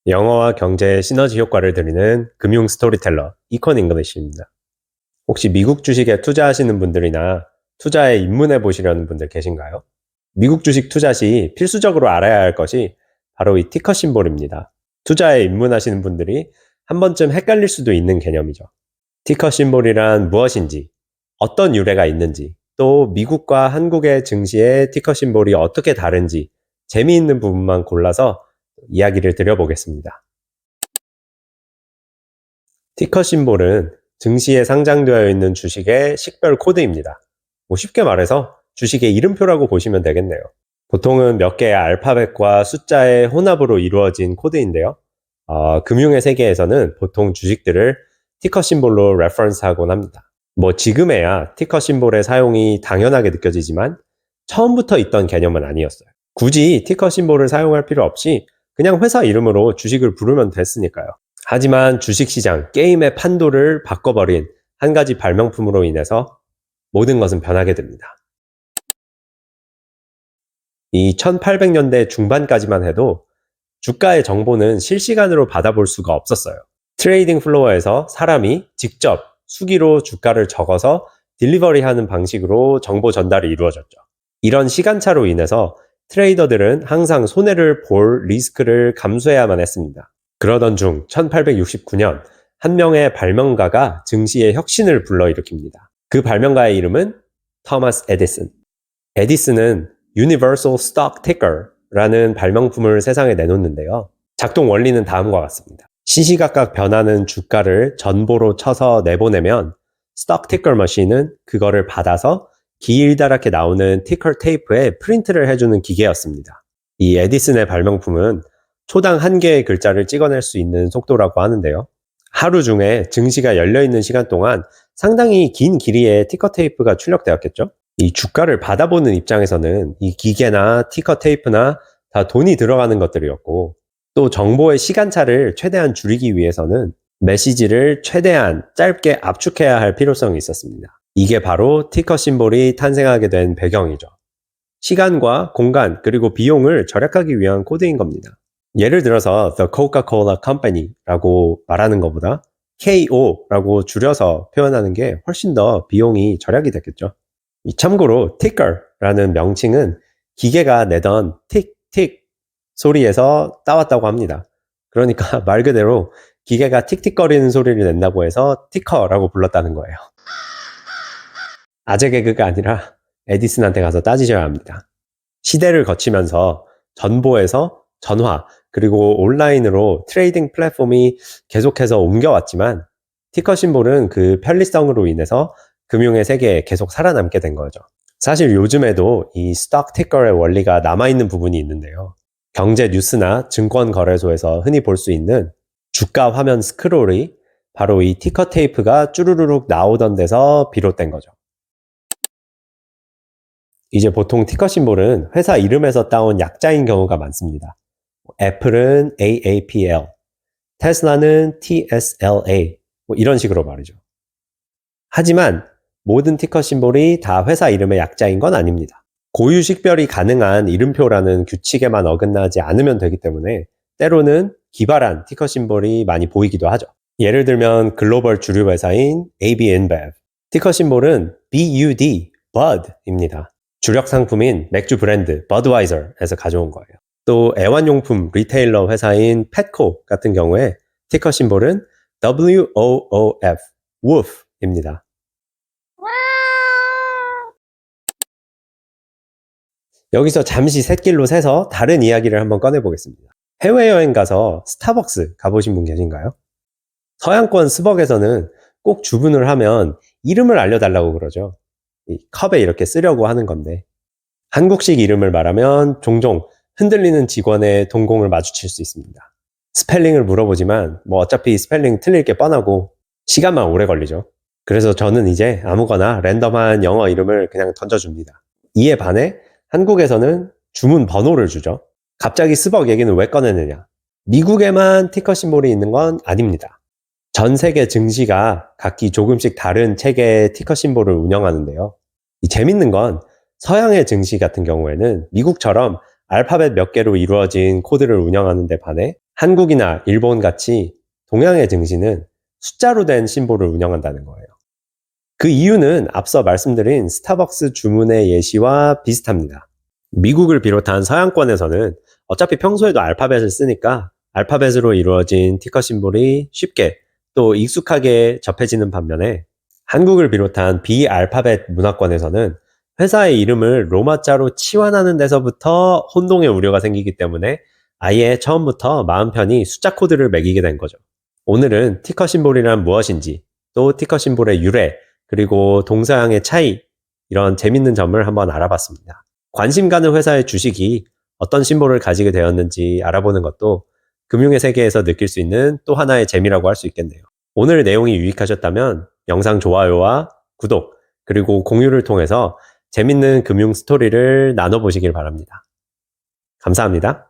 영어와 경제의 시너지 효과를 드리는 금융 스토리텔러 이콘 잉글리시입니다. 혹시 미국 주식에 투자하시는 분들이나 투자에 입문해 보시려는 분들 계신가요? 미국 주식 투자 시 필수적으로 알아야 할 것이 바로 이 티커 심볼입니다. 투자에 입문하시는 분들이 한 번쯤 헷갈릴 수도 있는 개념이죠. 티커 심볼이란 무엇인지, 어떤 유래가 있는지, 또 미국과 한국의 증시의 티커 심볼이 어떻게 다른지 재미있는 부분만 골라서 이야기를 드려보겠습니다. 티커 심볼은 증시에 상장되어 있는 주식의 식별 코드입니다. 쉽게 말해서 주식의 이름표라고 보시면 되겠네요. 보통은 몇 개의 알파벳과 숫자의 혼합으로 이루어진 코드인데요. 금융의 세계에서는 보통 주식들을 티커 심볼로 레퍼런스하곤 합니다. 지금에야 티커 심볼의 사용이 당연하게 느껴지지만 처음부터 있던 개념은 아니었어요. 굳이 티커 심볼을 사용할 필요 없이 그냥 회사 이름으로 주식을 부르면 됐으니까요. 하지만 주식시장, 게임의 판도를 바꿔버린 한 가지 발명품으로 인해서 모든 것은 변하게 됩니다. 이 1800년대 중반까지만 해도 주가의 정보는 실시간으로 받아볼 수가 없었어요. 트레이딩 플로어에서 사람이 직접 수기로 주가를 적어서 딜리버리하는 방식으로 정보 전달이 이루어졌죠. 이런 시간차로 인해서 트레이더들은 항상 손해를 볼 리스크를 감수해야만 했습니다. 그러던 중 1869년 한 명의 발명가가 증시의 혁신을 불러일으킵니다. 그 발명가의 이름은 토마스 에디슨. 에디슨은 Universal Stock Ticker라는 발명품을 세상에 내놓는데요. 작동 원리는 다음과 같습니다. 시시각각 변하는 주가를 전보로 쳐서 내보내면 스톡 티커 머신은 그거를 받아서 길다랗게 나오는 티커 테이프에 프린트를 해주는 기계였습니다. 이 에디슨의 발명품은 초당 1개의 글자를 찍어낼 수 있는 속도라고 하는데요. 하루 중에 증시가 열려있는 시간 동안 상당히 긴 길이의 티커 테이프가 출력되었겠죠? 이 주가를 받아보는 입장에서는 이 기계나 티커 테이프나 다 돈이 들어가는 것들이었고, 또 정보의 시간차를 최대한 줄이기 위해서는 메시지를 최대한 짧게 압축해야 할 필요성이 있었습니다. 이게 바로 티커 심볼이 탄생하게 된 배경이죠. 시간과 공간 그리고 비용을 절약하기 위한 코드인 겁니다. 예를 들어서 The Coca-Cola Company라고 말하는 것보다 KO라고 줄여서 표현하는 게 훨씬 더 비용이 절약이 됐겠죠. 참고로 ticker라는 명칭은 기계가 내던 틱틱 소리에서 따왔다고 합니다. 그러니까 말 그대로 기계가 틱틱거리는 소리를 낸다고 해서 티커라고 불렀다는 거예요. 아재 개그가 아니라 에디슨한테 가서 따지셔야 합니다. 시대를 거치면서 전보에서 전화 그리고 온라인으로 트레이딩 플랫폼이 계속해서 옮겨왔지만 티커 심볼은 그 편리성으로 인해서 금융의 세계에 계속 살아남게 된 거죠. 사실 요즘에도 이 스톡 티커의 원리가 남아있는 부분이 있는데요. 경제 뉴스나 증권 거래소에서 흔히 볼 수 있는 주가 화면 스크롤이 바로 이 티커 테이프가 쭈루루룩 나오던 데서 비롯된 거죠. 이제 보통 티커 심볼은 회사 이름에서 따온 약자인 경우가 많습니다. 애플은 AAPL, 테슬라는 TSLA, 이런 식으로 말이죠. 하지만 모든 티커 심볼이 다 회사 이름의 약자인 건 아닙니다. 고유 식별이 가능한 이름표라는 규칙에만 어긋나지 않으면 되기 때문에 때로는 기발한 티커 심볼이 많이 보이기도 하죠. 예를 들면 글로벌 주류 회사인 AB InBev. 티커 심볼은 BUD, Bud입니다. 주력 상품인 맥주 브랜드 Budweiser에서 가져온 거예요. 또 애완용품 리테일러 회사인 펫코 같은 경우에 티커 심볼은 WOOF, Woof입니다. 여기서 잠시 샛길로 새서 다른 이야기를 한번 꺼내보겠습니다. 해외여행 가서 스타벅스 가보신 분 계신가요? 서양권 스벅에서는 꼭 주문을 하면 이름을 알려달라고 그러죠. 이 컵에 이렇게 쓰려고 하는 건데, 한국식 이름을 말하면 종종 흔들리는 직원의 동공을 마주칠 수 있습니다. 스펠링을 물어보지만 어차피 스펠링 틀릴 게 뻔하고 시간만 오래 걸리죠. 그래서 저는 이제 아무거나 랜덤한 영어 이름을 그냥 던져줍니다. 이에 반해 한국에서는 주문 번호를 주죠. 갑자기 스벅 얘기는 왜 꺼내느냐? 미국에만 티커 심볼이 있는 건 아닙니다. 전 세계 증시가 각기 조금씩 다른 체계의 티커 심볼을 운영하는데요. 재밌는 건 서양의 증시 같은 경우에는 미국처럼 알파벳 몇 개로 이루어진 코드를 운영하는 데 반해 한국이나 일본 같이 동양의 증시는 숫자로 된 심볼을 운영한다는 거예요. 그 이유는 앞서 말씀드린 스타벅스 주문의 예시와 비슷합니다. 미국을 비롯한 서양권에서는 어차피 평소에도 알파벳을 쓰니까 알파벳으로 이루어진 티커 심볼이 쉽게 또 익숙하게 접해지는 반면에 한국을 비롯한 비알파벳 문화권에서는 회사의 이름을 로마자로 치환하는 데서부터 혼동의 우려가 생기기 때문에 아예 처음부터 마음 편히 숫자 코드를 매기게 된 거죠. 오늘은 티커 심볼이란 무엇인지, 또 티커 심볼의 유래, 그리고 동서양의 차이, 이런 재밌는 점을 한번 알아봤습니다. 관심 가는 회사의 주식이 어떤 심볼을 가지게 되었는지 알아보는 것도 금융의 세계에서 느낄 수 있는 또 하나의 재미라고 할 수 있겠네요. 오늘 내용이 유익하셨다면 영상 좋아요와 구독, 그리고 공유를 통해서 재밌는 금융 스토리를 나눠보시길 바랍니다. 감사합니다.